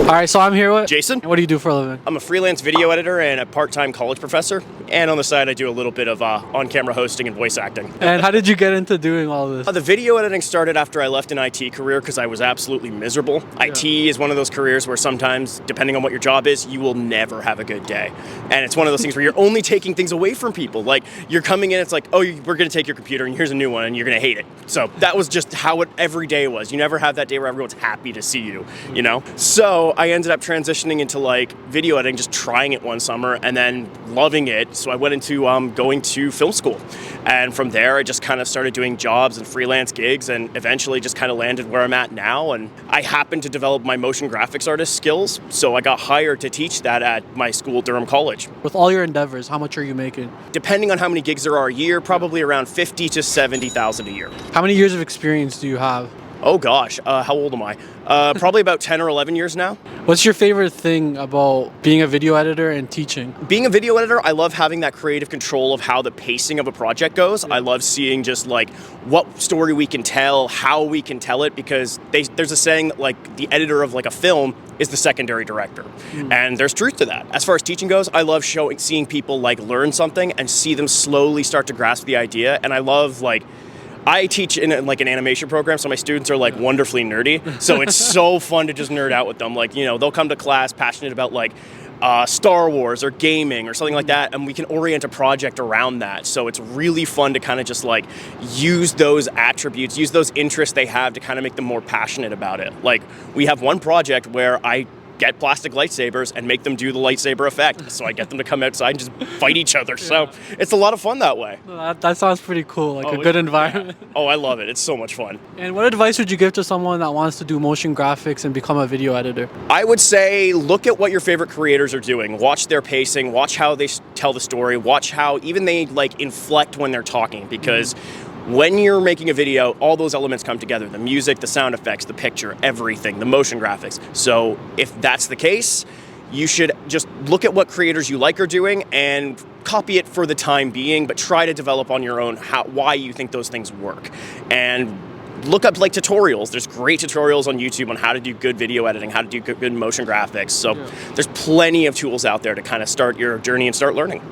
All right, so I'm here with Jason. What do you do for a living? I'm a freelance video editor and a part-time college professor. And on the side, I do a little bit of on-camera hosting and voice acting. And how did you get into doing all this? The video editing started after I left an IT career because I was absolutely miserable. Yeah. IT is one of those careers where sometimes, depending on what your job is, you will never have a good day. And it's one of those things where you're only taking things away from people. Like, you're coming in, it's like, oh, we're going to take your computer and here's a new one and you're going to hate it. So that was just how it every day was. You never have that day where everyone's happy to see you, you know? So I ended up transitioning into like video editing, just trying it one summer and then loving it. So I went into going to film school. And from there, I just kind of started doing jobs and freelance gigs and eventually just kind of landed where I'm at now. And I happened to develop my motion graphics artist skills. So I got hired to teach that at my school, Durham College. With all your endeavors, how much are you making? Depending on how many gigs there are a year, probably around 50 to 70,000 a year. How many years of experience do you have? Oh gosh, how old am I? Probably about 10 or 11 years now. What's your favorite thing about being a video editor and teaching? Being a video editor, I love having that creative control of how the pacing of a project goes. I love seeing just like what story we can tell, how we can tell it, because there's a saying that like the editor of like a film is the secondary director. And there's truth to that. As far as teaching goes, I love seeing people like learn something and see them slowly start to grasp the idea. And I love like, I teach in like an animation program, so my students are like wonderfully nerdy. So it's so fun to just nerd out with them. Like, you know, they'll come to class passionate about like Star Wars or gaming or something like that, and we can orient a project around that. So it's really fun to kind of just like use those attributes, use those interests they have to kind of make them more passionate about it. Like, we have one project where I get plastic lightsabers and make them do the lightsaber effect. So I get them to come outside and just fight each other. So it's a lot of fun that way. That sounds pretty cool, like a good environment. Yeah. Oh, I love it. It's so much fun. And what advice would you give to someone that wants to do motion graphics and become a video editor? I would say look at what your favorite creators are doing. Watch their pacing, watch how they tell the story, watch how even they like inflect when they're talking, because when you're making a video, all those elements come together. The music, the sound effects, the picture, everything, the motion graphics. So if that's the case, you should just look at what creators you like are doing and copy it for the time being, but try to develop on your own why you think those things work. And look up like tutorials. There's great tutorials on YouTube on how to do good video editing, how to do good motion graphics. So there's plenty of tools out there to kind of start your journey and start learning.